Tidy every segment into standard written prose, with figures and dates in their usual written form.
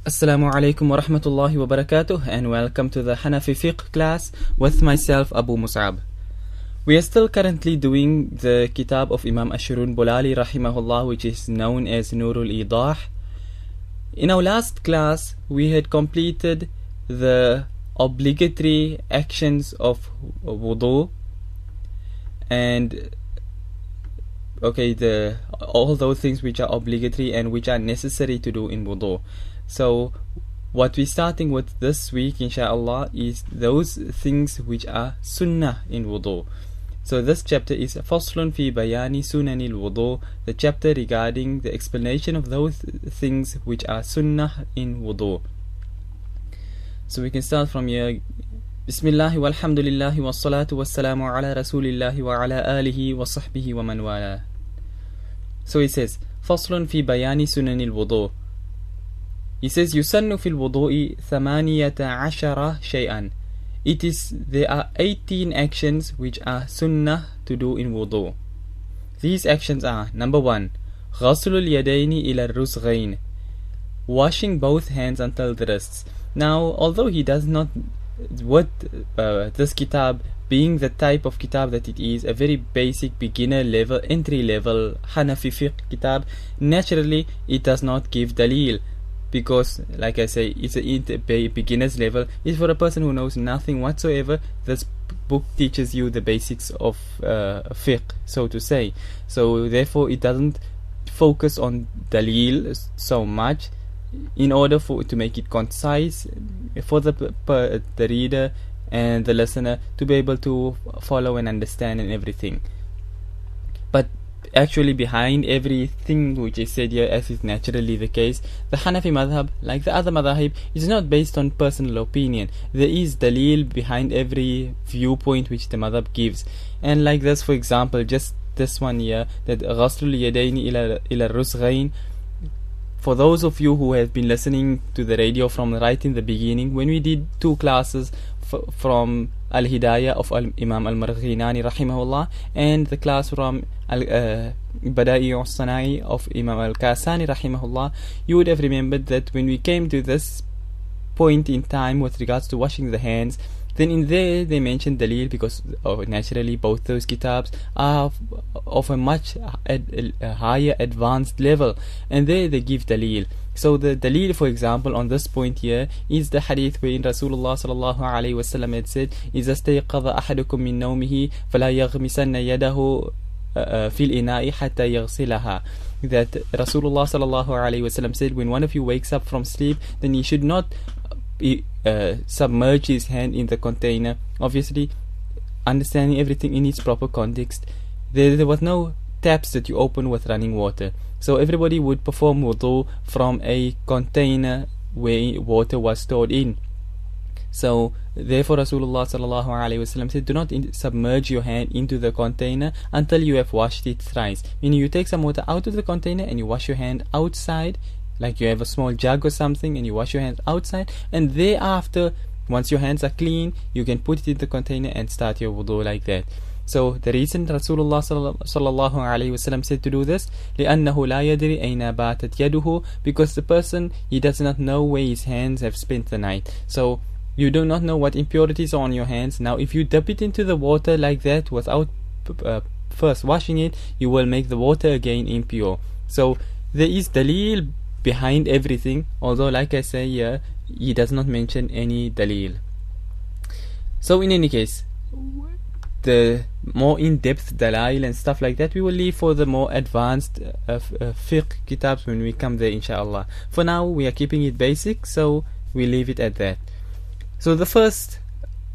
Assalamu alaikum wa rahmatullahi wa barakatuh, and welcome to the Hanafi Fiqh class with myself Abu Mus'ab. We are still currently doing the kitab of Imam Ashurun Bulali rahimahullah, which is known as Noorul Eedhaah. In our last class we had completed the obligatory actions of wudu and all those things which are obligatory and which are necessary to do in wudu. So what we're starting with this week inshallah is those things which are sunnah in wudu. So this chapter is Faslun fi bayani sunanil wudu, the chapter regarding the explanation of those things which are sunnah in wudu. So we can start from here. Bismillahi walhamdulillahi wassalatu wassalamu ala rasulillahi wa ala alihi wa sahbihi wa man wala. So he says, Faslun fi bayani sunanil wudu. He says, يُسَنُّ فِي الْوُضُوءِ ثَمَانِيَةَ عَشَرَ شَيْئًا. There are 18 actions which are sunnah to do in wudu. These actions are: number 1, غَسْلُ الْيَدَيْنِ إِلَى الرُّسْغَيْنِ, washing both hands until the wrists. Now, although he does not, with this kitab being the type of kitab that it is, a very basic beginner level, entry level Hanafi fiqh kitab, naturally it does not give dalil. Because, like I say, it's a beginner's level. It's for a person who knows nothing whatsoever. This book teaches you the basics of fiqh, so to say. So therefore it doesn't focus on dalil so much, in order to make it concise for the reader and the listener to be able to follow and understand and everything. But actually behind everything which is said here, as is naturally the case, the Hanafi madhab, like the other madhahib, is not based on personal opinion. There is dalil behind every viewpoint which the madhab gives. And like this, for example, just this one here, that غَسْلُ الْيَدَيْنِ إِلَى الرُّسْغَيْنِ. For those of you who have been listening to the radio from right in the beginning, when we did 2 classes from Al-Hidayah of Imam Al-Marghinani rahimahullah, and the class from Bada'i al-Sana'i of Imam Al-Kasani rahimahullah, you would have remembered that when we came to this point in time with regards to washing the hands, then in there they mentioned dalil, because naturally both those kitabs are of a much higher advanced level, and there they give dalil. So the dalil, for example, on this point here is the hadith wherein Rasulullah sallallahu alayhi wasallam had said, إِذَا اسْتَيْقَظَ أَحَدُكُم مِّن نَوْمِهِ فَلَا يَغْمِسَنَّ يَدَهُ فِي الْإِنَاءِ حَتَّى يَغْسِلَهَا. That Rasulullah sallallahu alayhi wasallam said, when one of you wakes up from sleep, then he should not submerge his hand in the container. Obviously, understanding everything in its proper context, there was no taps that you open with running water. So everybody would perform wudu from a container where water was stored in. So therefore Rasulullah sallallahu alaihi wasallam said, do not submerge your hand into the container until you have washed it thrice. Meaning you take some water out of the container and you wash your hand outside, like you have a small jug or something, and you wash your hands outside, and thereafter, once your hands are clean, you can put it in the container and start your wudu like that. So the reason Rasulullah sallallahu alaihi wasallam said to do this, لأنه لا يدري أين باتت يده, because the person, he does not know where his hands have spent the night. So you do not know what impurities are on your hands. Now if you dip it into the water like that without first washing it, you will make the water again impure. So there is dalil behind everything, although like I say here, he does not mention any dalil. So in any case, the more in-depth dalail and stuff like that we will leave for the more advanced fiqh kitabs when we come there inshallah. For now we are keeping it basic, so we leave it at that. So the first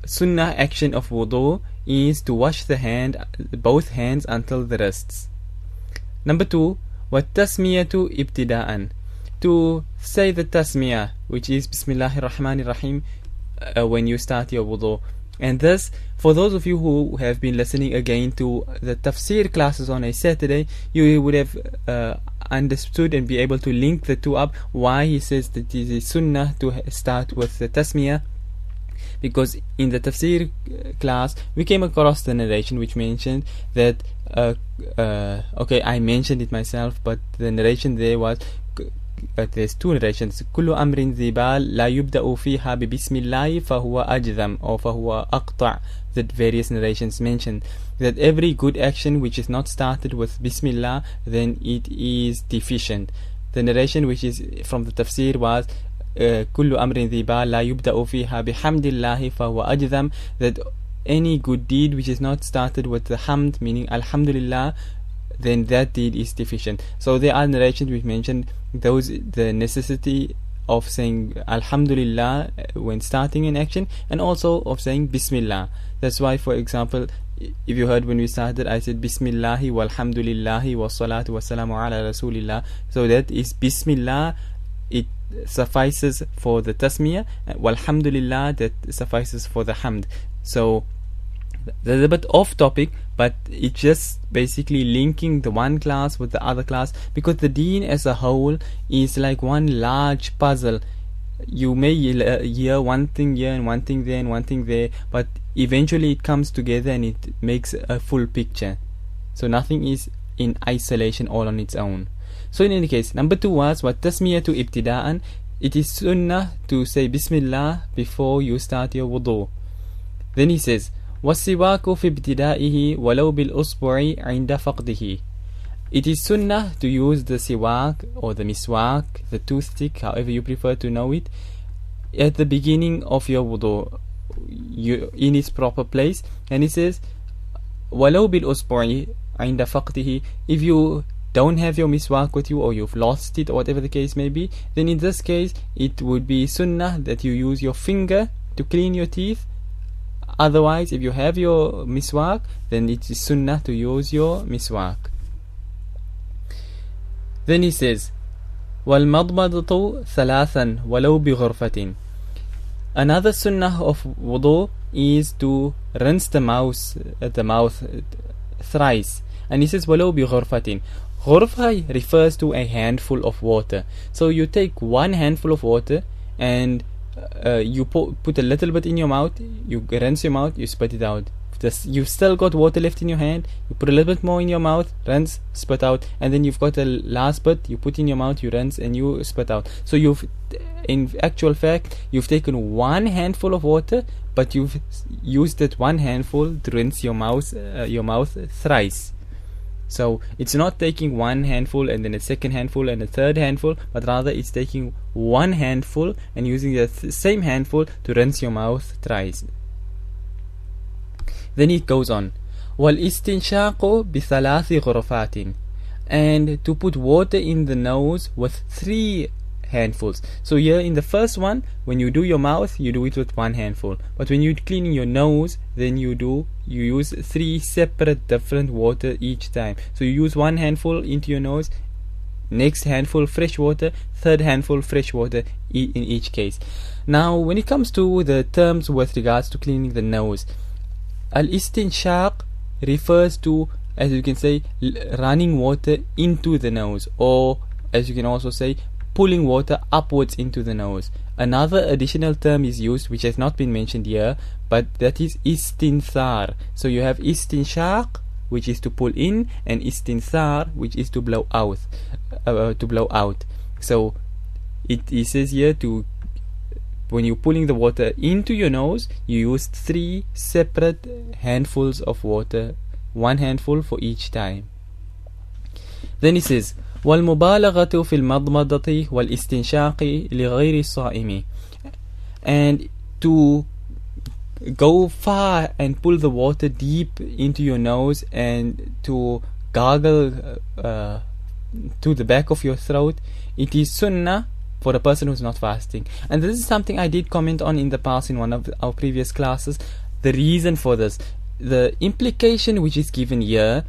sunnah action of wudu is to wash both hands until the wrists. Number 2, وَالتَّسْمِيَةُ ibtida'an, to say the tasmiyah, which is Bismillahir Rahmanir Rahim, when you start your wudu. And this, for those of you who have been listening again to the tafsir classes on a Saturday, you would have understood and be able to link the two up, why he says that it is sunnah to start with the tasmiyah. Because in the tafsir class we came across the narration which mentioned that I mentioned it myself, but the narration there was there's two narrations. كل أمر ذي بال لا يبدأ فيها ببسم الله فهو أجذم or فهو أقطع. That various narrations mention that every good action which is not started with Bismillah, then it is deficient. The narration which is from the tafsir was كل أمر ذي بال لا يبدأ فيها بحمد الله فهو أجذم, that any good deed which is not started with the hamd, meaning Alhamdulillah, then that deed is deficient. So there are narrations which mention the necessity of saying Alhamdulillah when starting an action, and also of saying Bismillah. That's why, for example, if you heard when we started, I said Bismillahi walhamdulillahi wassalatu wassalamu ala rasulillah. So that is Bismillah, it suffices for the tasmiyah, walhamdulillah, that suffices for the hamd. So that's a bit off topic, but it's just basically linking the one class with the other class, because the deen as a whole is like one large puzzle. You may hear one thing here and one thing there and one thing there, but eventually it comes together and it makes a full picture. So nothing is in isolation all on its own. So in any case, number 2 was what tasmiyatu ibtida'an. It is sunnah to say Bismillah before you start your wudu. Then he says وَالسِّوَاكُ فِي ابْتِدَائِهِ وَلَوْ بِالْأُصْبُعِ عِنْدَ فَقْدِهِ. It is sunnah to use the siwak or the miswak, the toothstick, however you prefer to know it, at the beginning of your wudu, in its proper place. And it says وَلَوْ بِالْأُصْبُعِ عِنْدَ فَقْدِهِ. If you don't have your miswak with you, or you've lost it, or whatever the case may be, then in this case it would be sunnah that you use your finger to clean your teeth. Otherwise, if you have your miswak, then it is sunnah to use your miswak. Then he says وَالْمَضْمَضَةُ ثَلَاثًا وَلَوْ بِغُرْفَةٍ. Another sunnah of wudu is to rinse the mouth thrice. And he says وَلَوْ بِغُرْفَةٍ. Ghurfa refers to a handful of water. So you take one handful of water and you put a little bit in your mouth, you rinse your mouth, you spit it out. You've still got water left in your hand, you put a little bit more in your mouth, rinse, spit out, and then you've got the last bit, you put in your mouth, you rinse, and you spit out. So in actual fact, you've taken one handful of water, but you've used that one handful to rinse your mouth thrice. So it's not taking one handful and then a second handful and a third handful, but rather it's taking one handful and using the same handful to rinse your mouth thrice. Then it goes on وَالْإِسْتِنْشَاقُ بِثَلَاثِ غُرَفَاتٍ, and to put water in the nose with 3 handfuls. So here in the first one, when you do your mouth, you do it with one handful, but when you're cleaning your nose, then you use 3 separate different water each time. So you use one handful into your nose, next handful fresh water, third handful fresh water in each case. Now when it comes to the terms with regards to cleaning the nose, al-istinshaq refers to, as you can say, running water into the nose, or as you can also say, pulling water upwards into the nose. Another additional term is used which has not been mentioned here, but that is istinthar. So you have istinshaq, which is to pull in, and istinthar, which is to blow out. So it says here when you're pulling the water into your nose, you use 3 separate handfuls of water, one handful for each time. Then he says وَالْمُبَالَغَةُ فِي الْمَضْمَضَةِ وَالْإِسْتِنْشَاقِ لِغَيْرِ الصَّائِمِ. And to go far and pull the water deep into your nose and to gargle to the back of your throat, it is sunnah for a person who's not fasting. And this is something I did comment on in the past in one of our previous classes. The reason for this, the implication which is given here,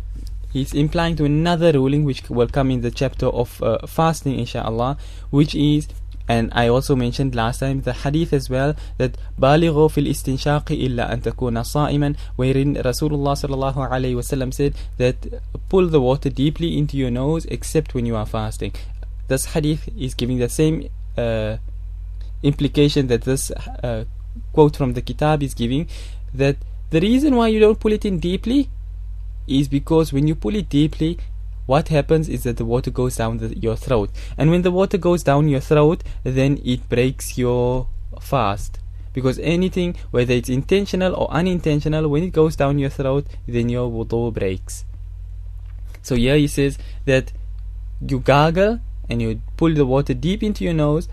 is implying to another ruling which will come in the chapter of fasting, inshallah, which is, and I also mentioned last time the hadith as well, that balighu fil istinshaqi illa an takuna sa'iman, wherein Rasulullah sallallahu alayhi wasallam said that pull the water deeply into your nose except when you are fasting. This hadith is giving the same implication that this quote from the kitab is giving, that the reason why you don't pull it in deeply is because when you pull it deeply, what happens is that the water goes down your throat. And when the water goes down your throat, then it breaks your fast. Because anything, whether it's intentional or unintentional, when it goes down your throat, then your wudu breaks. So here he says that you gargle and you pull the water deep into your nose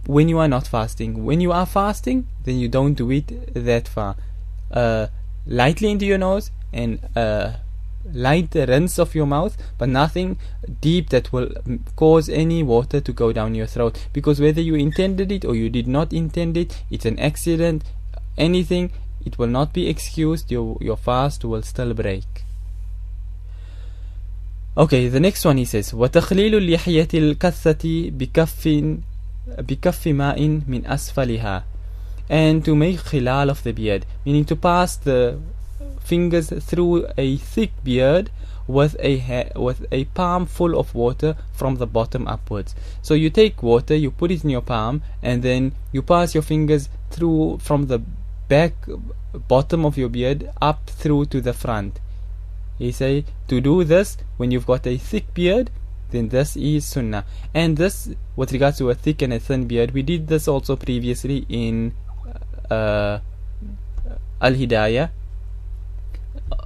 when you are not fasting. When you are fasting, then you don't do it that far. Lightly into your nose and light rinse of your mouth, but nothing deep that will cause any water to go down your throat. Because whether you intended it or you did not intend it, it's an accident, anything, it will not be excused. Your fast will still break. Okay, the next one he says, وَتَخْلِيلُ اللِّحْيَةِ الْكَثَّةِ بِكَفِّ مَاءٍ مِنْ أَسْفَلِهَا. And to make khilal of the beard, meaning to pass the fingers through a thick beard with a palm full of water from the bottom upwards. So you take water, you put it in your palm, and then you pass your fingers through from the back bottom of your beard up through to the front. He say to do this when you've got a thick beard, then this is sunnah. And this, with regards to a thick and a thin beard, we did this also previously in Al-Hidayah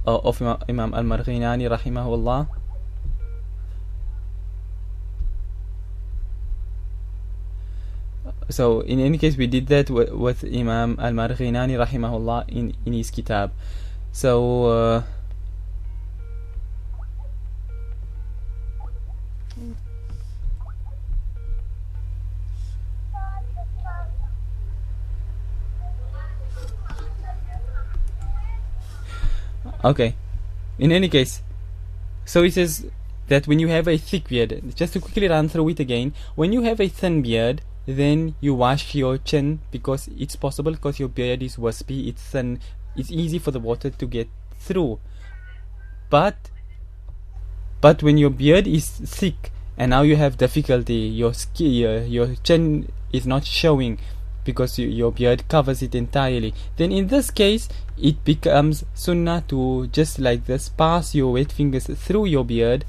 of Imam Al-Marghinani rahimahullah. So in any case, we did that with Imam Al-Marghinani rahimahullah in his kitab. So okay, in any case, so he says that when you have a thick beard, just to quickly run through it again, when you have a thin beard, then you wash your chin, because it's possible, because your beard is wispy, it's thin, it's easy for the water to get through. But when your beard is thick and now you have difficulty, your chin is not showing because your beard covers it entirely, then in this case it becomes sunnah to just like this pass your wet fingers through your beard,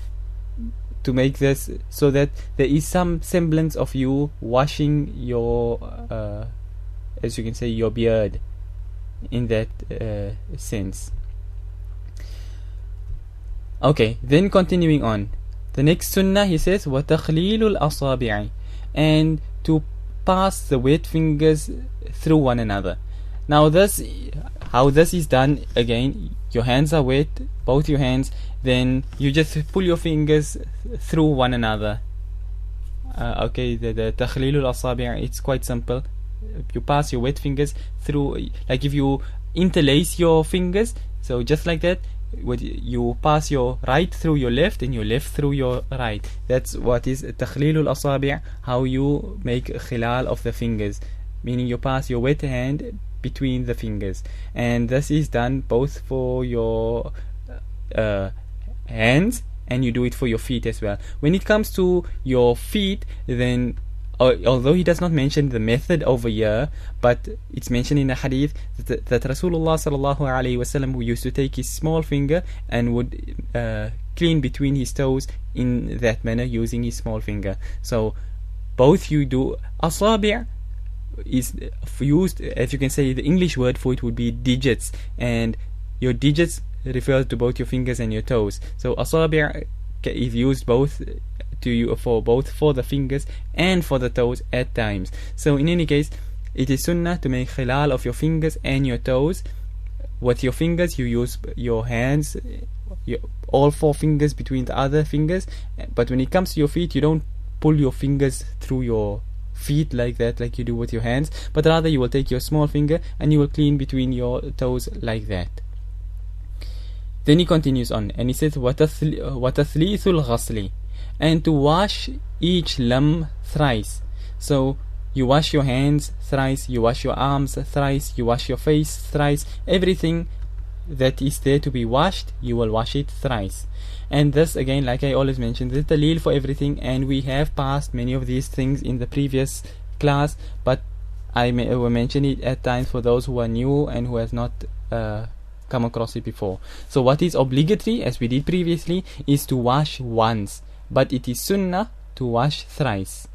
to make this so that there is some semblance of you washing your as you can say, your beard in that sense. Okay, then continuing on, the next sunnah he says وَتَخْلِيلُ الْأَصَابِعِ, and to pass the wet fingers through one another. Now this, how this is done, again, your hands are wet, both your hands, then you just pull your fingers through one another. Okay, the takhlilul asabi', it's quite simple. You pass your wet fingers through, like if you interlace your fingers, so just like that, you pass your right through your left and your left through your right. That's what is takhlilul asabi', how you make khilal of the fingers, meaning you pass your wet hand between the fingers. And this is done both for your hands, and you do it for your feet as well. When it comes to your feet, then although he does not mention the method over here, but it's mentioned in the hadith that Rasulullah sallallahu alaihi wasallam, who used to take his small finger and would clean between his toes in that manner using his small finger. So both you do. Asabi' is used, as you can say, the English word for it would be digits, and your digits refers to both your fingers and your toes. So asabi' is used both for the fingers and for the toes at times. So in any case, it is sunnah to make khilal of your fingers and your toes. With your fingers, you use your hands, all four fingers between the other fingers. But when it comes to your feet, you don't pull your fingers through your feet like that, like you do with your hands, but rather you will take your small finger and you will clean between your toes like that. Then he continues on and he says وَتَثْلِيثُ الْغَسْلِ, and to wash each limb thrice. So you wash your hands thrice, you wash your arms thrice, you wash your face thrice. Everything that is there to be washed, you will wash it thrice. And this, again, like I always mention, this is the dalil for everything, and we have passed many of these things in the previous class, but I will mention it at times for those who are new and who has not come across it before. So what is obligatory, as we did previously, is to wash once, but it is sunnah to wash thrice.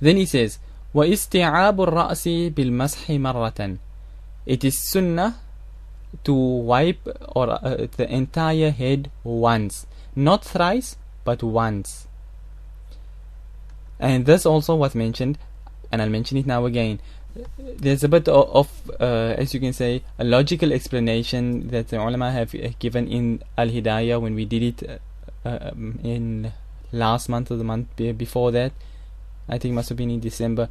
Then he says, وَإِسْتِعَابُ الرَّأْسِ بِالْمَسْحِ مَرَّةً. It is sunnah to wipe or the entire head once, not thrice, but once. And this also was mentioned, and I'll mention it now again. There's a bit of as you can say, a logical explanation that the ulama have given in Al-Hidayah when we did it in last month or the month before that. I think it must have been in December,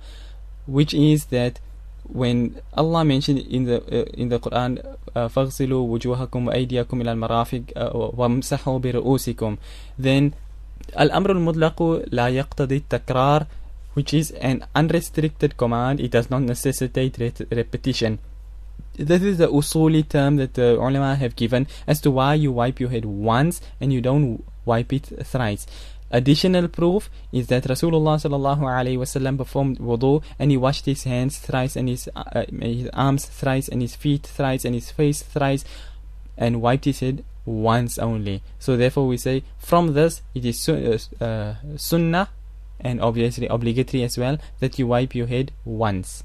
which is that when Allah mentioned in the Quran, فَاغْسِلُوا وُجُوهَكُمْ وَأَيْدِيَكُمْ إِلَى الْمَرَافِقِ وَامْسَحُوا بِرُؤُوسِكُمْ, then الأمر المطلق لا يقتضي التكرار, which is an unrestricted command. It does not necessitate repetition. This is the usuli term that the ulama have given as to why you wipe your head once and you don't wipe it thrice. Additional proof is that Rasulullah sallallahu alaihi wasallam performed wudu and he washed his hands thrice and his arms thrice and his feet thrice and his face thrice and wiped his head once only. So therefore we say from this it is sunnah and obviously obligatory as well that you wipe your head once.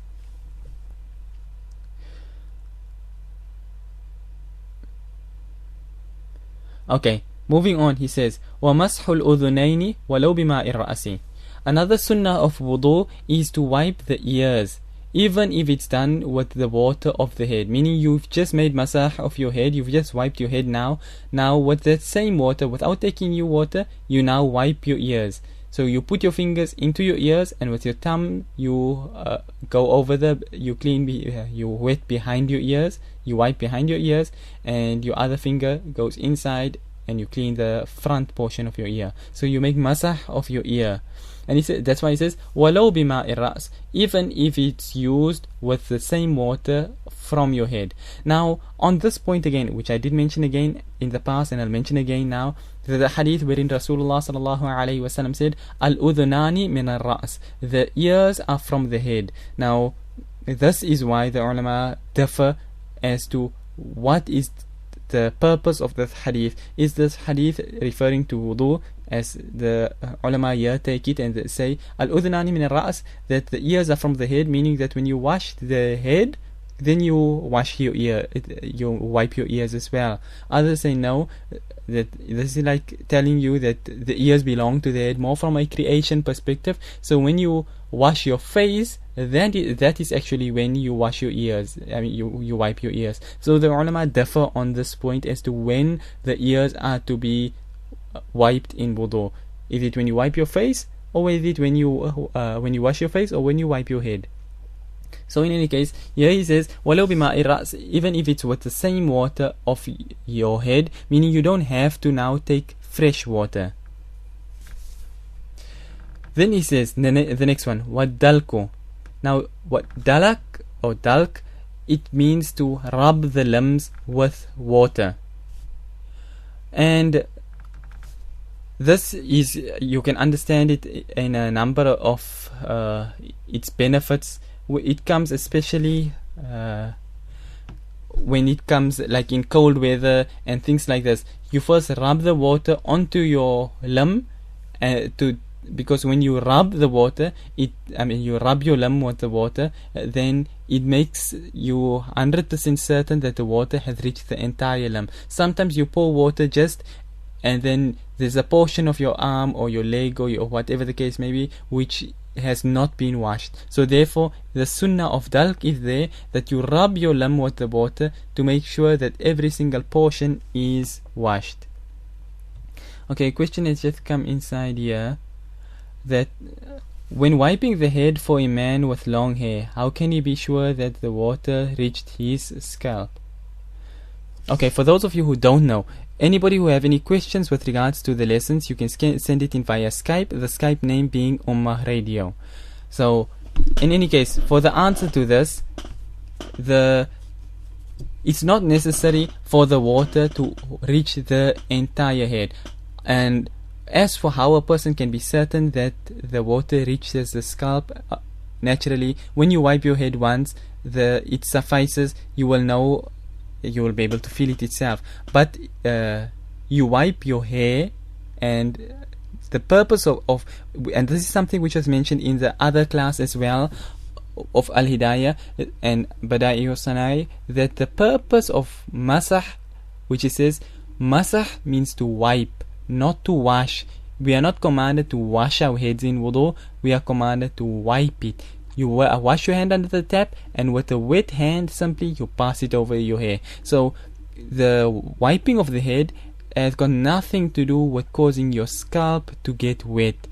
Okay, moving on, he says, وَمَسْحُ الْأُذُنَيْنِ وَلَوْ بِمَاءِ الرَّأْسِ. Another sunnah of wudu is to wipe the ears, even if it's done with the water of the head. Meaning you've just made masah of your head, you've just wiped your head now. Now with that same water, without taking new water, you now wipe your ears. So you put your fingers into your ears and with your thumb you go over you wet behind your ears, you wipe behind your ears, and your other finger goes inside and you clean the front portion of your ear. So you make masah of your ear. And he said, that's why he says, وَلَوْ بِمَاءِ الرَّأْسِ, even if it's used with the same water from your head. Now, on this point again, which I did mention again in the past and I'll mention again now, the hadith wherein Rasulullah sallallahu alaihi wasallam said, Al-udhunani min al-ra's, the ears are from the head. Now, this is why the ulama differ as to what is the purpose of this hadith. Is this hadith referring to wudu, as the ulama here take it and they say al-udhnani min al-ra's, that the ears are from the head, meaning that when you wash the head, then you wash your ear, you wipe your ears as well. Others say no, that this is like telling you that the ears belong to the head, more from a creation perspective. So when you wash your face, that is actually when you wash your ears. I mean, you wipe your ears. So the ulama differ on this point as to when the ears are to be wiped in wudu. Is it when you wipe your face, or is it when you wash your face, or when you wipe your head? So in any case, here he says, وَلَوْ بِمَاءِ الرَّأْسِ, even if it's with the same water of your head, meaning you don't have to now take fresh water. Then he says, the next one, وَالدَّلْكُ. Now, what dalak or dalk, it means to rub the limbs with water. And this is, you can understand it in a number of its benefits. It comes especially when it comes like in cold weather and things like this. You first rub the water onto your limb because when you rub the water, you rub your limb with the water, then it makes you 100% certain that the water has reached the entire limb. Sometimes you pour water and then there's a portion of your arm or your leg or whatever the case may be which has not been washed. So therefore the sunnah of dalk is there, that you rub your limb with the water to make sure that every single portion is washed. Okay, question has just come inside here, that when wiping the head for a man with long hair, how can he be sure that the water reached his scalp? Okay, for those of you who don't know, anybody who have any questions with regards to the lessons, you can send it in via Skype, the Skype name being Ummah Radio. So, in any case, for the answer to this, it's not necessary for the water to reach the entire head. And as for how a person can be certain that the water reaches the scalp, naturally, when you wipe your head once, it suffices. You will know you will be able to feel it itself. But you wipe your hair, and the purpose of and this is something which was mentioned in the other class as well of Al-Hidayah and Bada'i Sanai, that the purpose of masah, which it says masah, means to wipe, not to wash. We are not commanded to wash our heads in wudu, we are commanded to wipe it. You wash your hand under the tap, and with a wet hand simply you pass it over your hair. So the wiping of the head has got nothing to do with causing your scalp to get wet.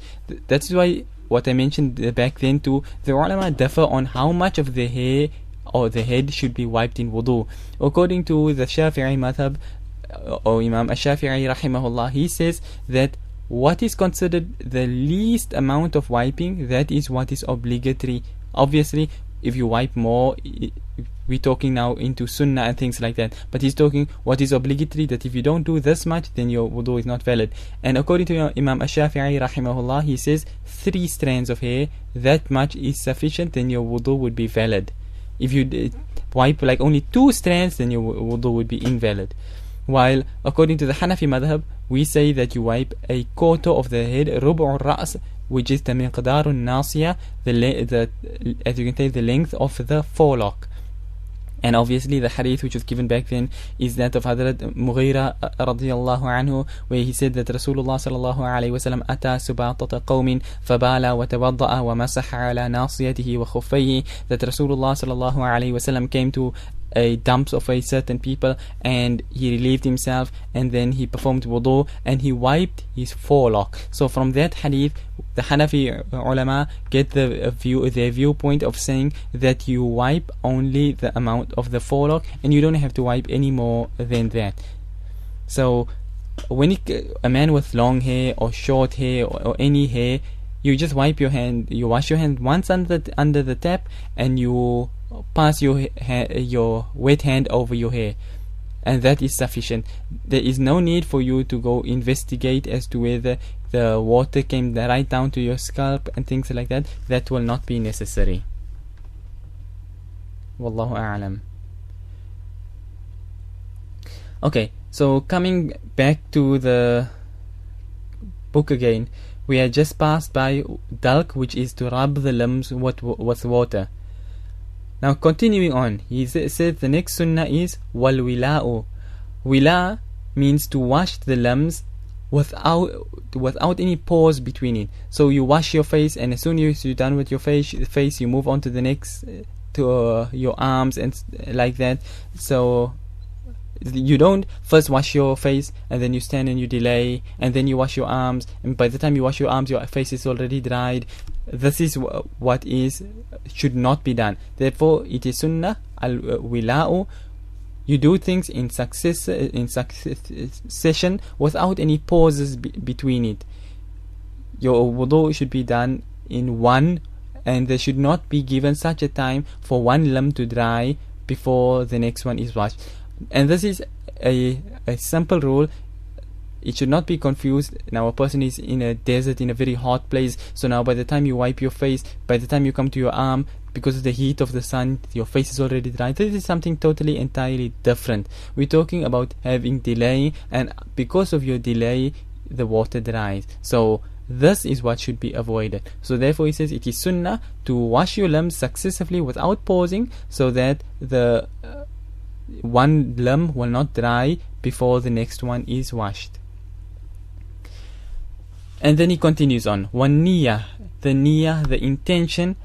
That's why what I mentioned back then too, the ulama differ on how much of the hair or the head should be wiped in wudu. According to the Shafi'i madhab, or Imam Ash-Shafi'i rahimahullah, he says that what is considered the least amount of wiping, that is what is obligatory. Obviously, if you wipe more, we're talking now into sunnah and things like that, but he's talking what is obligatory, that if you don't do this much, then your wudu is not valid. And according to Imam Ash-Shafi'i rahimahullah, he says 3 strands of hair, that much is sufficient, then your wudu would be valid. If you wipe like only 2 strands, then your wudu would be invalid. While according to the Hanafi madhab, we say that you wipe a quarter of the head, rubu'ur ra's, which is the miqdarun nasiya, as you can tell, the length of the forelock. And obviously the hadith which was given back then is that of Hadrat Mughira radiyallahu anhu, where he said that Rasulullah sallallahu alayhi wa sallam ata subatata qawmin fabala wa tawadda'a wa masaha ala nasiyatihi wa khuffayhi, that Rasulullah sallallahu alayhi wa sallam came to a dumps of a certain people, and he relieved himself, and then he performed wudu, and he wiped his forelock. So from that hadith, the Hanafi ulama get their viewpoint of saying that you wipe only the amount of the forelock, and you don't have to wipe any more than that. So when a man with long hair or short hair or any hair, you just wipe your hand, you wash your hand once under the tap, and you pass your wet hand over your hair, and that is sufficient. There is no need for you to go investigate as to whether the water came right down to your scalp and things like that. That will not be necessary. Wallahu a'lam. Okay, so coming back to the book again, we had just passed by dalk, which is to rub the limbs with water. Now continuing on, he said the next sunnah is wal wila'u. Wila means to wash the limbs without any pause between it. So you wash your face, and as soon as you're done with your face, you move on to the next, to your arms and like that. So you don't first wash your face and then you stand and you delay, and then you wash your arms, and by the time you wash your arms, your face is already dried. This is what should not be done. Therefore, it is sunnah al-wila'u. You do things in succession without any pauses between it. Your wudu should be done in one, and there should not be given such a time for one limb to dry before the next one is washed. And this is a simple rule. It should not be confused. Now a person is in a desert, in a very hot place, so now by the time you wipe your face, by the time you come to your arm, because of the heat of the sun, your face is already dry. This is something totally entirely different. We're talking about having delay, and because of your delay, the water dries. So this is what should be avoided. So therefore he says it is sunnah to wash your limbs successively without pausing, so that the one limb will not dry before the next one is washed. And then he continues on, one niyyah, the intention.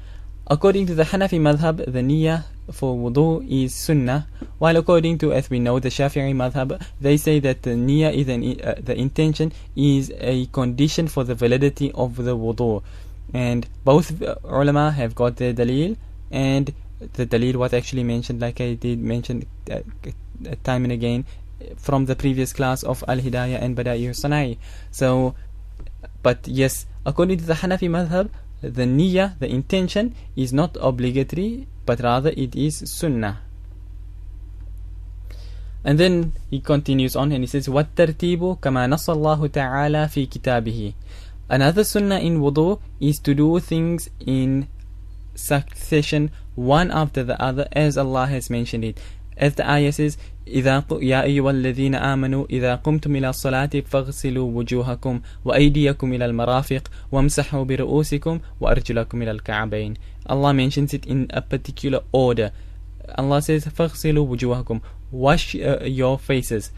According to the Hanafi madhab, the niyyah for wudu is sunnah, while according to, as we know, the Shafi'i madhab, they say that the niyyah is the intention is a condition for the validity of the wudu. And both ulama have got their dalil, and the dalil was actually mentioned, like I did mention time and again from the previous class of Al-Hidayah and Bada'i Sanai. So, but yes, according to the Hanafi madhab, the niyyah, the intention, is not obligatory, but rather it is sunnah. And then he continues on and he says, وَالتَّرْتِيبُ كَمَا نَصَّ اللَّهُ تَعَالَى فِي كِتَابِهِ. Another sunnah in wudu is to do things in succession, one after the other, as Allah has mentioned it. as the ayah says, يا أيها الذين آمنوا إذا قمتم إلى الصلاة فاغسلوا وجوهكم وأيديكم إلى المرافق وامسحوا برؤوسكم وأرجلكم إلى الكعبين. Allah mentions it in a particular order. Allah says فاغسلوا وجوهكم, wash your faces,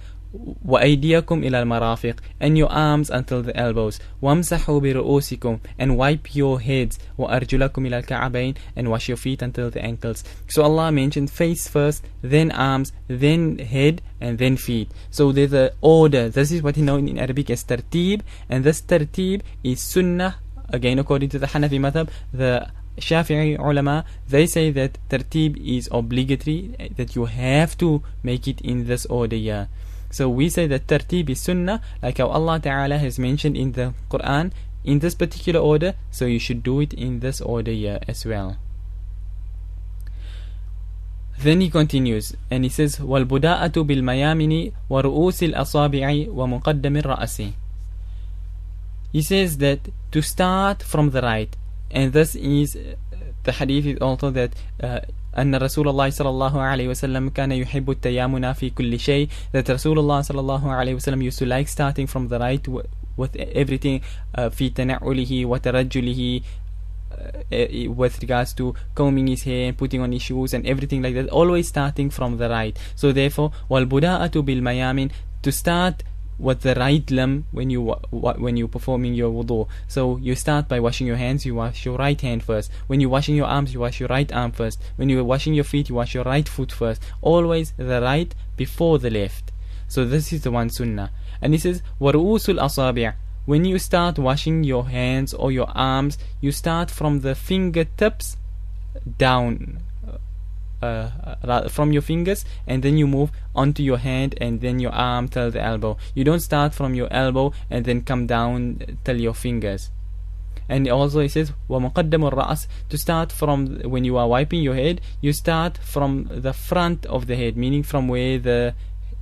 وأيديكم إلى المرافق, and your arms until the elbows, وامسحوا برؤوسكم, and wipe your heads, وأرجلكم إلى الكعبين, and wash your feet until the ankles. So Allah mentioned face first, then arms, then head, and then feet. So there's an order. This is what is known in Arabic as tartib, and this tartib is sunnah. Again, according to the Hanafi madhab, the Shafi'i ulama, they say that tartib is obligatory, that you have to make it in this order here. So we say that tartib is sunnah, like how Allah Ta'ala has mentioned in the Quran, in this particular order, so you should do it in this order here as well. Then he continues, and he says, وَالْبُدَاءَةُ بِالْمَيَامِنِ وَرُؤُوسِ الْأَصَابِعِ وَمُقَدَّمِ الرَّأْسِ. He says that to start from the right, and this is the hadith is also that أن رسول الله صلى الله عليه وسلم كان يحب التيامن في كل شيء, that Rasulullah صلى الله عليه وسلم used to like starting from the right with everything, في تنعله وترجله, with regards to combing his hair and putting on his shoes and everything like that, always starting from the right. So therefore, وَالْبُدَاءَةُ بِالْمَيَامِنِ, to start with the right limb when you're performing your wudu. So you start by washing your hands, you wash your right hand first. When you're washing your arms, you wash your right arm first. When you're washing your feet, you wash your right foot first. Always the right before the left. So this is the one sunnah. And he says وَرُؤُوسُ الْأَصَابِعِ, when you start washing your hands or your arms, you start from the fingertips down, from your fingers, and then you move onto your hand and then your arm till the elbow. You don't start from your elbow and then come down till your fingers. And also he says وَمُقَدَّمُ الرَّأْسِ, to start from when you are wiping your head, you start from the front of the head, meaning from where the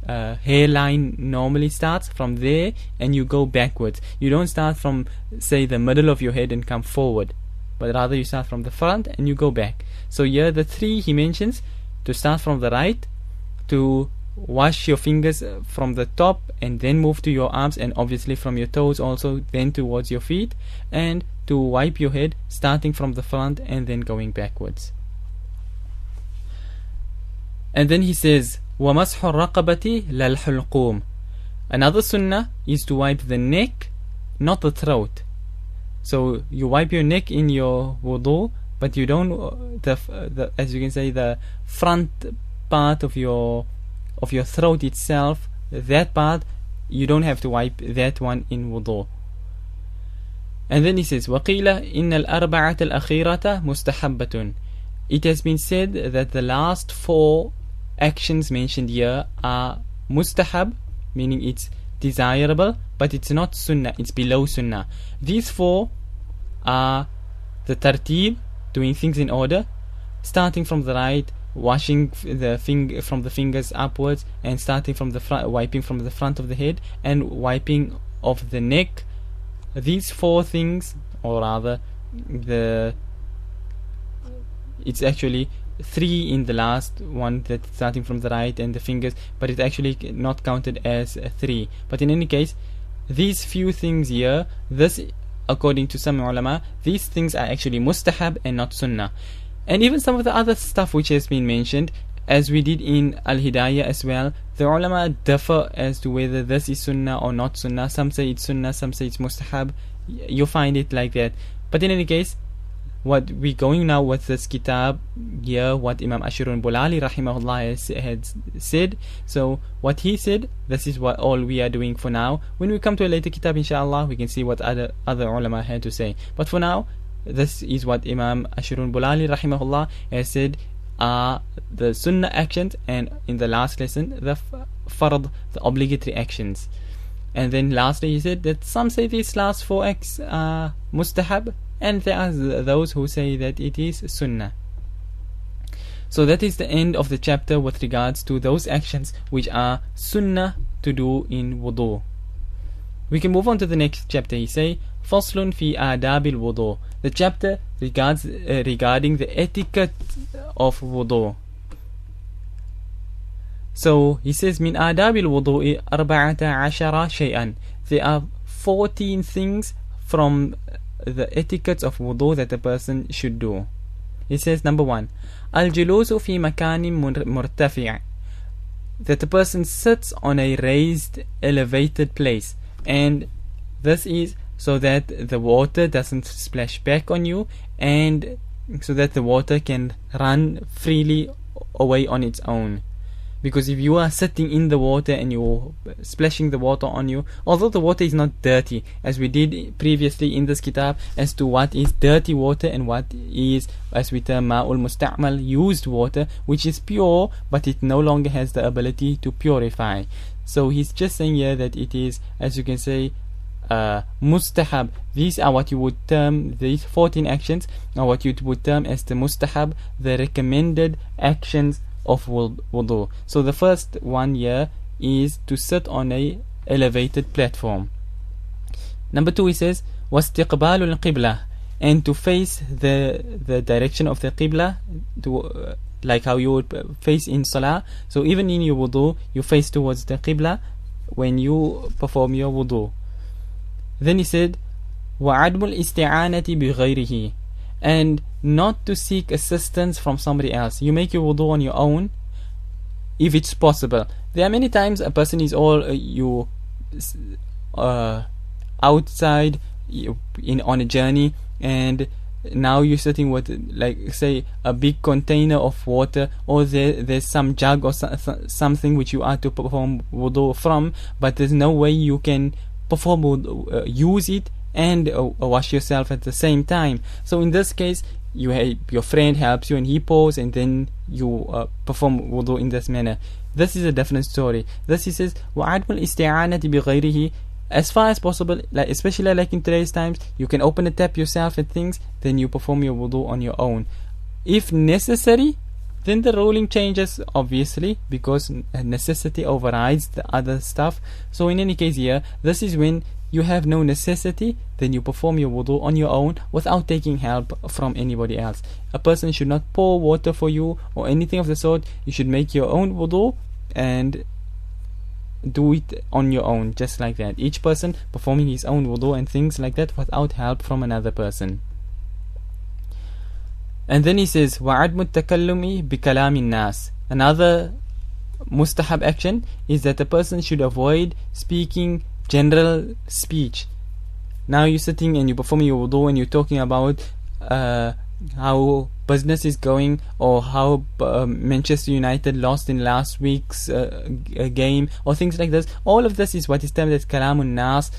hairline normally starts, from there, and you go backwards. You don't start from, say, the middle of your head and come forward, but rather you start from the front and you go back. So here the three he mentions: to start from the right, to wash your fingers from the top and then move to your arms, and obviously from your toes also, then towards your feet, and to wipe your head starting from the front and then going backwards. And then he says وَمَسْحُ الرَّقَبَةِ لَلْحُلْقُومِ, another sunnah is to wipe the neck, not the throat. So you wipe your neck in your wudu, but you don't, as you can say, the front part of your throat itself, that part, you don't have to wipe that one in wudu. And then he says وَقِيلَ إِنَّ الْأَرْبَعَةَ الْأَخِيرَةَ مُسْتَحَبَّةٌ, it has been said that the last four actions mentioned here are mustahab, meaning it's desirable, but it's not sunnah, it's below sunnah. These four are the tartib, doing things in order, starting from the right, washing from the fingers upwards, and starting from the front, wiping from the front of the head, and wiping of the neck. These four things, or rather it's actually three in the last one, that starting from the right and the fingers, but it's actually not counted as three. But in any case, these few things here, this, according to some ulama, these things are actually mustahab and not sunnah. And even some of the other stuff which has been mentioned, as we did in Al-Hidayah as well, the ulama differ as to whether this is sunnah or not sunnah. Some say it's sunnah, some say it's mustahab. You find it like that. But in any case, what we're going now with this kitab here, what Imam Ashrun Bulali rahimahullah had said. So what he said, this is what all we are doing for now. When we come to a later kitab, inshallah, we can see what other ulama had to say. But for now, this is what Imam Ashrun Bulali rahimahullah has said are the sunnah actions, and in the last lesson, the fard, the obligatory actions. And then lastly he said that some say these last four acts are mustahab, and there are those who say that it is sunnah. So that is the end of the chapter with regards to those actions which are sunnah to do in wudu. We can move on to the next chapter. He say فصل في آداب الوضوء, the chapter regarding the etiquette of wudu. So he says من آداب الوضوء 14 شيئا. There are 14 things from the etiquettes of wudu that a person should do. He says number 1, الجلوس في مكان مرتفع, that the person sits on a raised, elevated place, and this is so that the water doesn't splash back on you, and so that the water can run freely away on its own. Because if you are sitting in the water and you're splashing the water on you, although the water is not dirty, as we did previously in this kitab, as to what is dirty water and what is, as we term ma'ul musta'mal, used water, which is pure, but it no longer has the ability to purify. So he's just saying here that it is, as you can say, mustahab. These are what you would term, these 14 actions are what you would term as the mustahab, the recommended actions of wudu. So the first one here is to sit on a elevated platform. Number 2, he says واستقبال القبلة, and to face the direction of the qibla, to like how you would face in salah. So even in your wudu you face towards the qibla when you perform your wudu. Then he said وعدم الاستعانة بغيره, and not to seek assistance from somebody else. You make your wudu on your own if it's possible. There are many times a person is outside on a journey, and now you're sitting with, like, say, a big container of water, or there's some jug or something which you are to perform wudu from, but there's no way you can perform wudu, use it and wash yourself at the same time. So in this case, your friend helps you and he pours, and then you perform wudu in this manner. This is a different story. This, he says وعدم الاستعانة بغيره, as far as possible, like especially like in today's times, you can open a tap yourself and things, then you perform your wudu on your own. If necessary, then the ruling changes, obviously, because necessity overrides the other stuff. So in any case here, this is when you have no necessity, then you perform your wudu on your own without taking help from anybody else. A person should not pour water for you or anything of the sort. You should make your own wudu and do it on your own, just like that. Each person performing his own wudu and things like that without help from another person. And then he says وَعَدْمُ التَّكَلُّمِ بِكَلَامِ النَّاسِ. Another mustahab action is that the person should avoid speaking general speech. Now you're sitting and you're performing your wudu and you're talking about how business is going, or how Manchester United lost in last week's game, or things like this. All of this is what is termed as kalamun nas,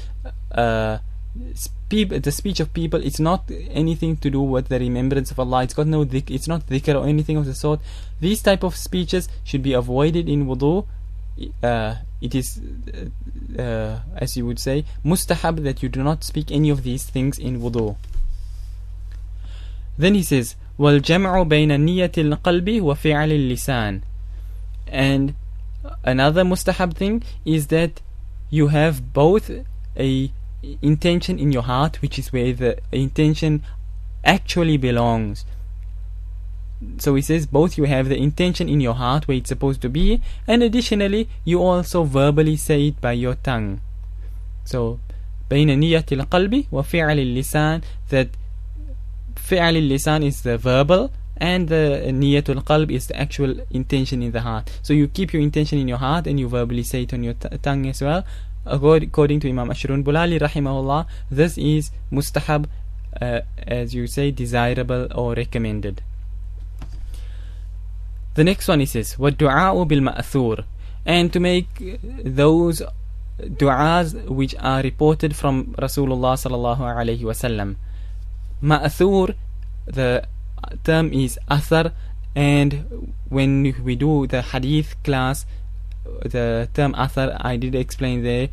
the speech of people. It's not anything to do with the remembrance of Allah. It's got no it's not dhikr or anything of the sort. These type of speeches should be avoided in wudu. It is as you would say mustahab that you do not speak any of these things in wudu. Then he says وَالْجَمْعُ بَيْنَ نِيَّةِ الْقَلْبِ وَفِعْلِ اللِّسَانِ. And another mustahab thing is that you have both a intention in your heart, which is where the intention actually belongs. So he says both you have the intention in your heart where it's supposed to be, and additionally you also verbally say it by your tongue. So بين نية القلب وفعل اللسان, that فعل اللسان is the verbal and the niyatul qalb is the actual intention in the heart. So you keep your intention in your heart and you verbally say it on your tongue as well. According to Imam Ashrun Bulali rahimahullah, this is mustahab, as you say, desirable or recommended. The next one, he says وَالدُّعَاءُ بِالْمَأْثُورِ, and to make those du'as which are reported from Rasulullah sallallahu alayhi wasallam. Ma'thur, the term is athar, and when we do the hadith class, the term athar I did explain there,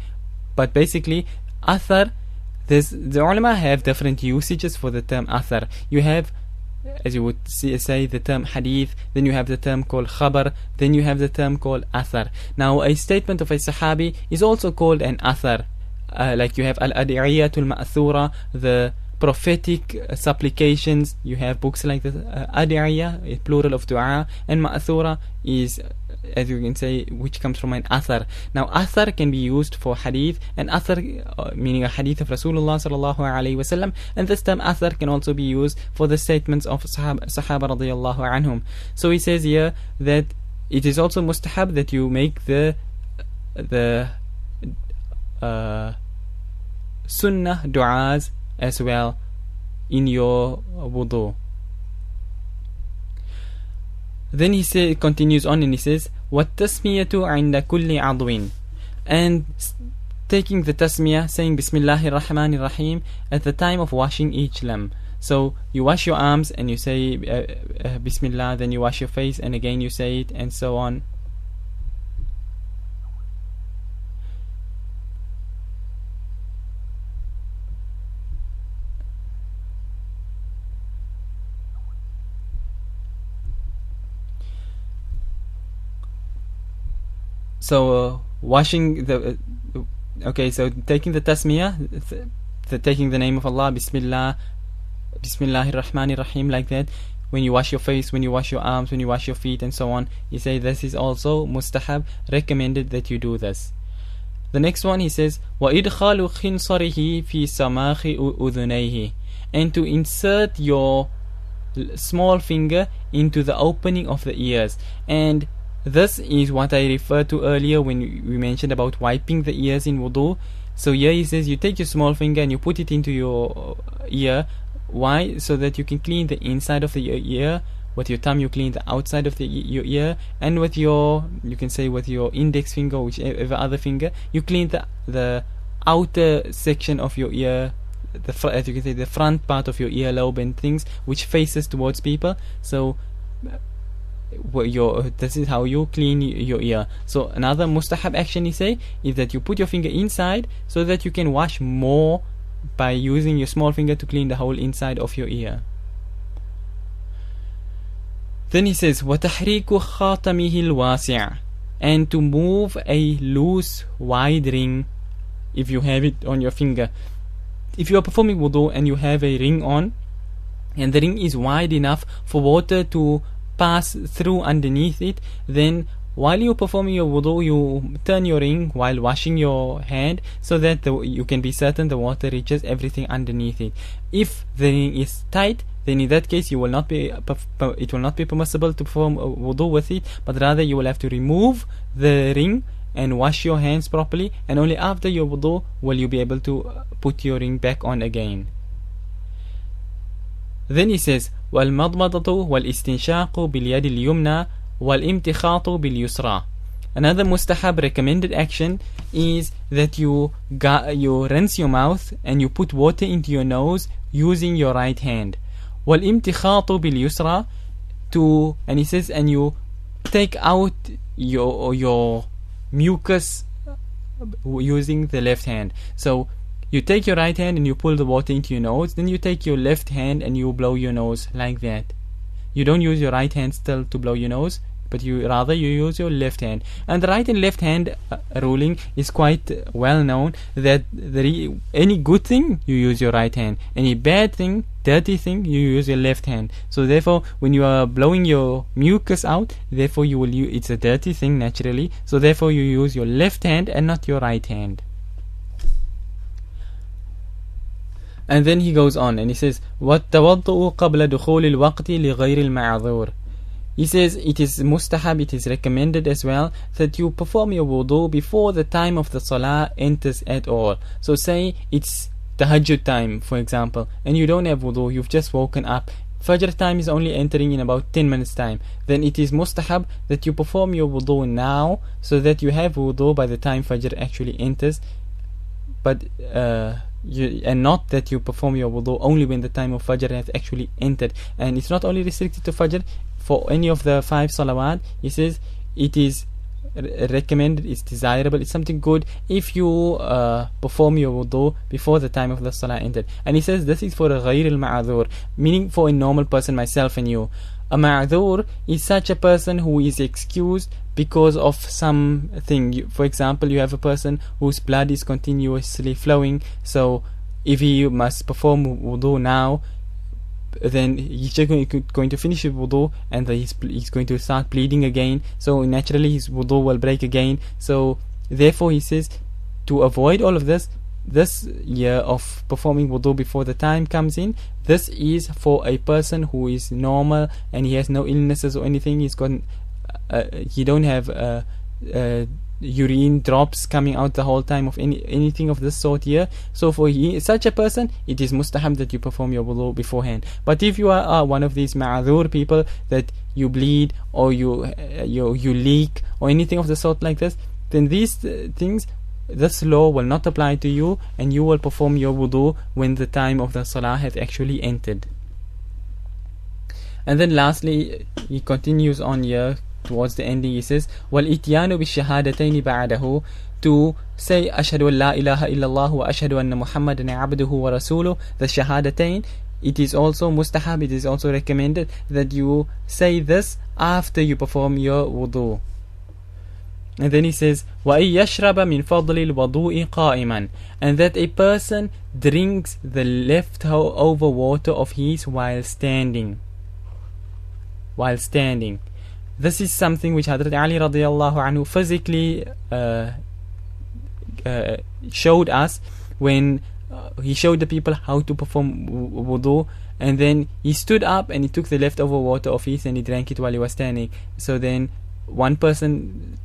but basically athar, the ulama have different usages for the term athar. You have, as you would say, the term hadith, then you have the term called khabar, then you have the term called athar. Now a statement of a sahabi is also called an athar, like you have al-adiyatul ma'thura, the prophetic supplications, you have books like the Adiyah, plural of dua, and Ma'thura is, as you can say, which comes from an athar. Now athar can be used for hadith, and athar meaning a hadith of Rasulullah sallallahu alaihi wasallam, and this term athar can also be used for the statements of Sahaba radiyallahu anhum. So he says here that it is also mustahab that you make the sunnah du'as as well in your wudu. Then he continues on and he says, وَالتَّسْمِيَةُ عِنْدَ كُلِّ عَضْوٍ, and taking the tasmiyah, saying Bismillahir Rahmanir Rahim at the time of washing each limb. So you wash your arms and you say Bismillah, then you wash your face and again you say it, and so on. So washing the so taking the tasmiyah, taking the name of Allah, Bismillah, Bismillahir Rahmanir Rahim, like that. When you wash your face, when you wash your arms, when you wash your feet, and so on, you say this is also mustahab, recommended that you do this. The next one, he says, وَإِدْخَالُ خِنْصَرِهِ فِي سَمَاخِ أُذُنَيْهِ, and to insert your small finger into the opening of the ears. And this is what I referred to earlier when we mentioned about wiping the ears in wudu. So here he says you take your small finger and you put it into your ear. Why? So that you can clean the inside of the ear. With your thumb you clean the outside of your ear, and with your, you can say with your index finger or whichever other finger, you clean the outer section of your ear, as you can say, the front part of your earlobe and things which faces towards people. So this is how you clean your ear. So another mustahab action, he say, is that you put your finger inside so that you can wash more by using your small finger to clean the whole inside of your ear. Then he says, وَتَحْرِيكُ خَاتَمِهِ الْوَاسِعِ, and to move a loose wide ring if you have it on your finger. If you are performing wudu and you have a ring on, and the ring is wide enough for water to pass through underneath it, then while you're performing your wudu, you turn your ring while washing your hand so that you can be certain the water reaches everything underneath it. If the ring is tight, then in that case it will not be permissible to perform wudu with it, but rather you will have to remove the ring and wash your hands properly, and only after your wudu will you be able to put your ring back on again. Then he says, وَالْمَضْمَضَةُ وَالْإِسْتِنْشَاقُ بِالْيَدِ الْيُمْنَى وَالْإِمْتِخَاطُ بِالْيُسْرَى. Another mustahab recommended action is that you rinse your mouth and you put water into your nose using your right hand. وَالْإِمْتِخَاطُ بِالْيُسْرَى, and he says, and you take out your mucus using the left hand. So you take your right hand and you pull the water into your nose, then you take your left hand and you blow your nose like that. You don't use your right hand still to blow your nose, but you use your left hand. And the right and left hand ruling is quite well known, that any good thing you use your right hand, any bad thing, dirty thing, you use your left hand. So therefore when you are blowing your mucus out, therefore it's a dirty thing naturally, so therefore you use your left hand and not your right hand. And then he goes on and he says, وَالتَّوَضُّءُ قَبْلَ دُخُولِ الْوَقْتِ لِغَيْرِ الْمَعْذُورِ. He says it is mustahab, it is recommended as well, that you perform your wudu before the time of the salah enters at all. So say it's tahajjud time, for example, and you don't have wudu, you've just woken up. Fajr time is only entering in about 10 minutes time. Then it is mustahab that you perform your wudu now, so that you have wudu by the time Fajr actually enters. But and not that you perform your wudu only when the time of Fajr has actually entered. And it's not only restricted to Fajr. For any of the 5 salawat, he says it is recommended, it's desirable, it's something good if you perform your wudu before the time of the salah entered. And he says this is for a ghayr al-ma'adhur, meaning for a normal person, myself and you. A ma'adhur is such a person who is excused because of something. For example, you have a person whose blood is continuously flowing, so if he must perform wudu now, then he's just going to finish his wudu, and he's going to start bleeding again, so naturally his wudu will break again. So therefore he says, to avoid all of this year of performing wudu before the time comes in, this is for a person who is normal and he has no illnesses or anything. He don't have urine drops coming out the whole time of anything of this sort here. So for such a person, it is mustahab that you perform your wudu beforehand. But if you are one of these ma'adhur people, that you bleed or you leak or anything of the sort like this, then these things, this law will not apply to you, and you will perform your wudu when the time of the salah has actually entered. And then lastly, he continues on here towards the ending. He says, وَالْإِتْيَانُ بِالشَّهَادَتَيْنِ بَعْدَهُ, to say أشهد أن لا إله إلا الله وأشهد أن محمدا عبده ورسوله, the shahadatain, it is also mustahab, it is also recommended that you say this after you perform your wudu. And then he says, وَأَن يَشْرَبَ مِنْ فَضْلِ الْوَضُوءِ قَائِمًا, and that a person drinks the leftover water of his while standing. This is something which Hazrat Ali radiallahu anhu physically showed us when he showed the people how to perform wudu, and then he stood up and he took the leftover water of his and he drank it while he was standing. So then one person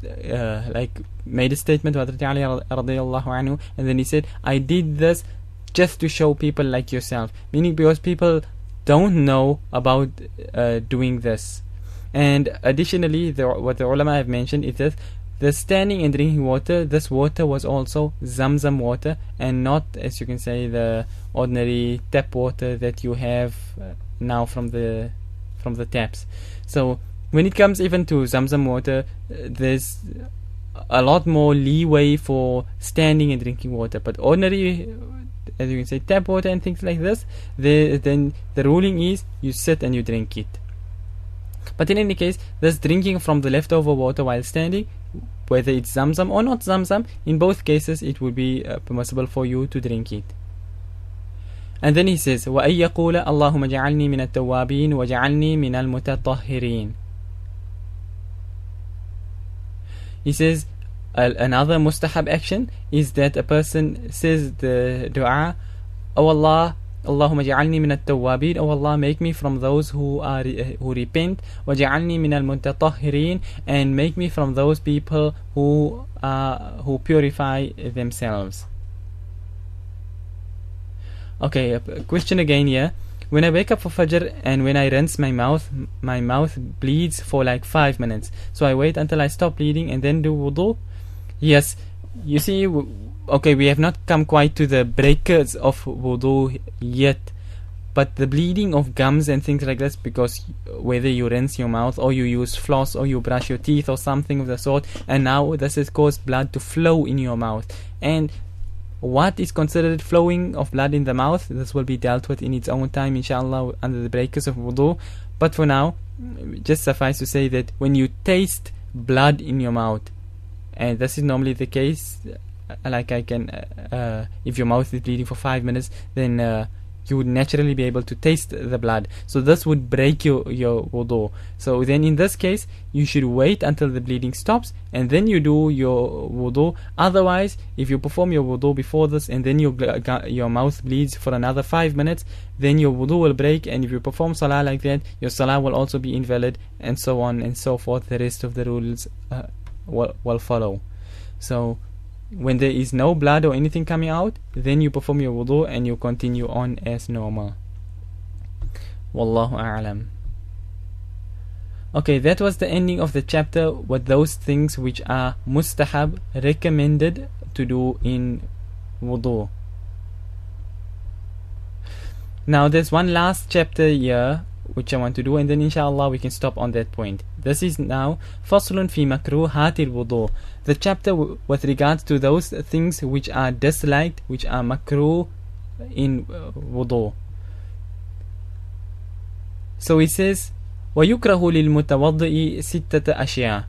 made a statement to Hazrat Ali radiallahu anhu, and then he said, I did this just to show people like yourself, meaning because people don't know about doing this. And additionally, what the ulama have mentioned is that the standing and drinking water, this water was also Zamzam water, and not, as you can say, the ordinary tap water that you have now from the taps. So when it comes even to Zamzam water, there's a lot more leeway for standing and drinking water. But ordinary, as you can say, tap water and things like this, then the ruling is you sit and you drink it. But in any case, this drinking from the leftover water while standing, whether it's Zamzam or not Zamzam, in both cases it would be permissible for you to drink it. And then he says, وَأَن يَقُولَ اللَّهُمَّ جَعَلْنِي مِنَ التَّوَّابِينَ وَجَعَلْنِي مِنَ الْمُتَطَهِّرِينَ. He says another mustahab action is that a person says the dua, Oh Allah, Allahumma ja'alni min at-tawwabin, oh Allah, make me from those who repent, wa ja'alni min al-mutatahhirin, and make me from those people who purify themselves. Okay, a question again here. When I wake up for Fajr and when I rinse my mouth bleeds for like 5 minutes. So I wait until I stop bleeding and then do wudu. Yes, you see, okay, we have not come quite to the breakers of wudu yet, but the bleeding of gums and things like this, because whether you rinse your mouth or you use floss or you brush your teeth or something of the sort, and now this has caused blood to flow in your mouth. And what is considered flowing of blood in the mouth, this will be dealt with in its own time, inshallah, under the breakers of wudu. But for now, just suffice to say that when you taste blood in your mouth, and this is normally the case, like if your mouth is bleeding for 5 minutes, then you would naturally be able to taste the blood. So this would break your wudu. So then in this case, you should wait until the bleeding stops and then you do your wudu. Otherwise, if you perform your wudu before this and then your mouth bleeds for another 5 minutes, then your wudu will break, and if you perform salah like that, your salah will also be invalid, and so on and so forth. The rest of the rules will follow. So when there is no blood or anything coming out, then you perform your wudu and you continue on as normal. Wallahu a'lam. Okay, that was the ending of the chapter with those things which are mustahab, recommended to do in wudu. Now there's one last chapter here which I want to do, and then inshallah we can stop on that point. This is now Faslun fi makruhatil wudu, the chapter with regards to those things which are disliked, which are makruh in wudu. So it says, وَيُكْرَهُ لِلْمُتَوَضِّئِ سِتَّةَ أَشْيَاء.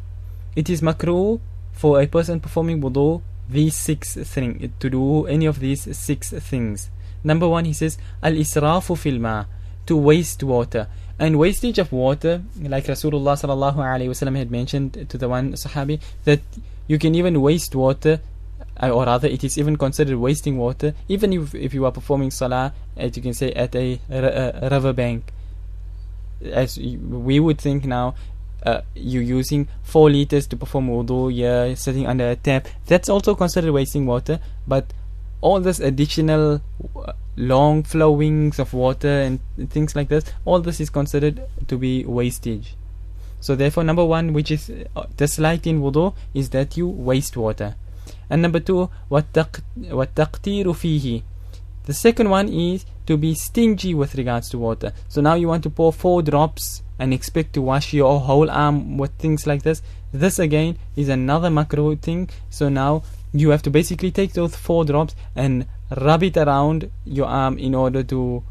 It is makruh for a person performing wudu these 6 things, to do any of these 6 things. Number one, he says, al-israfu fil ma, to waste water. And wastage of water, like Rasulullah sallallahu alaihi wasallam had mentioned to the one Sahabi, that you can even waste water, or rather it is even considered wasting water, even if you are performing salah, as you can say, at a river bank. As we would think now, you're using 4 liters to perform wudu, you're sitting under a tap, that's also considered wasting water. But all this additional long flowings of water and things like this, all this is considered to be wastage. So therefore, number one, which is disliked in wudu, is that you waste water. And number two, وَالتَّقْتِيرُ فِيهِ. The second one is to be stingy with regards to water. So now you want to pour 4 drops and expect to wash your whole arm with things like this. This again is another makruh thing. So now you have to basically take those 4 drops and rub it around your arm in order to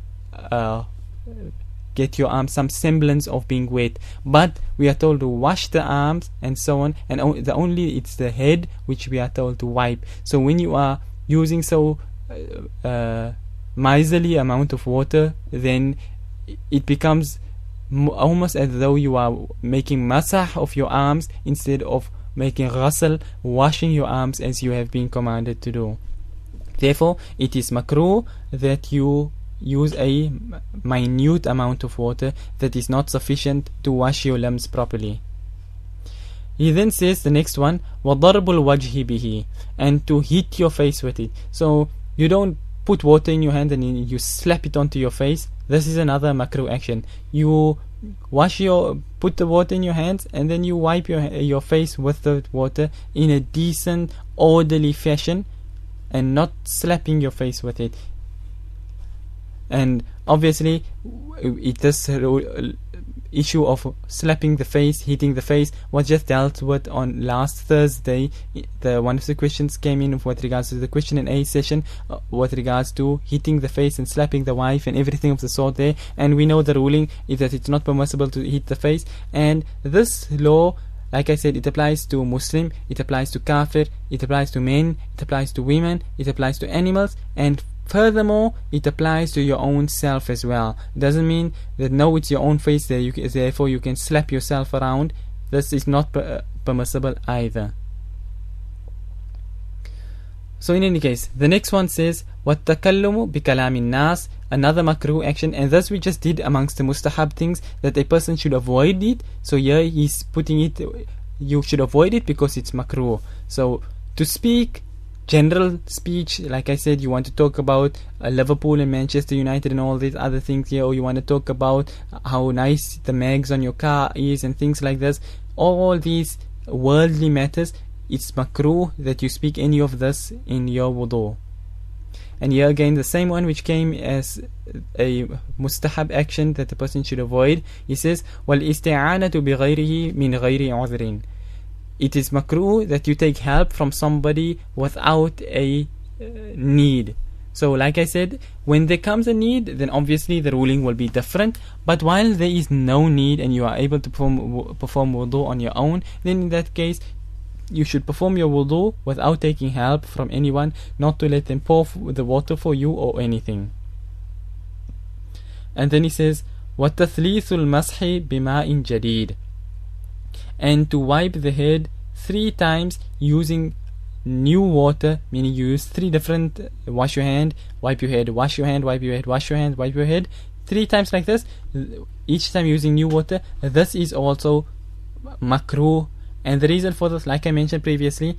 get your arm some semblance of being wet. But we are told to wash the arms and so on, and it's the head which we are told to wipe. So when you are using so miserly amount of water, then it becomes almost as though you are making masah of your arms instead of making ghusl, washing your arms as you have been commanded to do. Therefore, it is makruh that you use a minute amount of water that is not sufficient to wash your limbs properly. He then says the next one, وَضَرْبُ الْوَجْهِ بِهِ, and to hit your face with it. So you don't put water in your hand and you slap it onto your face. This is another makruh action. You put the water in your hands and then you wipe your face with the water in a decent, orderly fashion, and not slapping your face with it. And obviously, this issue of slapping the face, hitting the face, was just dealt with on last Thursday. One of the questions came in with regards to the question and A session, with regards to hitting the face and slapping the wife and everything of the sort there. And we know the ruling is that it's not permissible to hit the face. And this law, like I said, it applies to Muslim, it applies to Kafir, it applies to men, it applies to women, it applies to animals, and furthermore, it applies to your own self as well. It doesn't mean that no, it's your own face there, therefore you can slap yourself around. This is not permissible either. So in any case, the next one says, وَالتَّكَلُّمُ بِكَلَامِ النَّاسِ, another makruh action, and thus we just did amongst the mustahab things that a person should avoid it. So here he's putting it, you should avoid it because it's makruh. So to speak general speech, like I said, you want to talk about Liverpool and Manchester United and all these other things here, or you want to talk about how nice the mags on your car is and things like this, all these worldly matters, it's makruh that you speak any of this in your wudu. And here again, the same one which came as a mustahab action that the person should avoid. He says, وَالْإِسْتِعَانَةُ بِغَيْرِهِ مِنْ غَيْرِ عُذْرٍ. It is makruh that you take help from somebody without a need. So like I said, when there comes a need, then obviously the ruling will be different. But while there is no need and you are able to perform wudu on your own, then in that case, you should perform your wudu without taking help from anyone, not to let them pour the water for you or anything. And then he says, وَتَثْلِيثُ الْمَسْحِ بِمَاءٍ جَدِيدٍ, and to wipe the head 3 times using new water, meaning you use 3 different, wash your hand, wipe your head, wash your hand, wipe your head, wash your hand, wipe your head, 3 times like this, each time using new water. This is also makruh. And the reason for this, like I mentioned previously,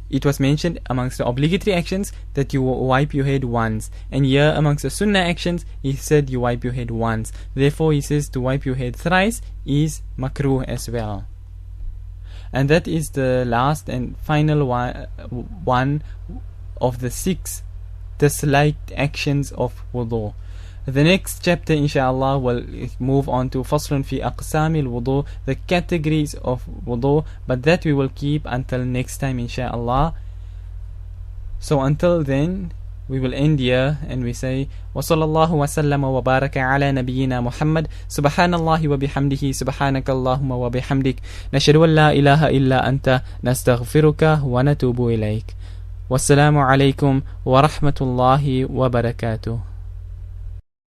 it was mentioned amongst the obligatory actions that you wipe your head once, and here amongst the sunnah actions he said you wipe your head once. Therefore he says to wipe your head thrice is makruh as well. And that is the last and final one of the 6 disliked actions of wudu. The next chapter inshallah will move on to Faslun fi aqsami al-wudu, the categories of wudu, but that we will keep until next time inshallah. So until then, we will end here and we say wa sallallahu wa sallama wa baraka ala nabiyyina Muhammad, subhanallahi wa bihamdihi, subhanakallahumma wa bihamdik, nashhadu an la ilaha illa anta, nastaghfiruka wa natubu ilayk. Wassalamu alaikum wa rahmatullahi wa barakatuh.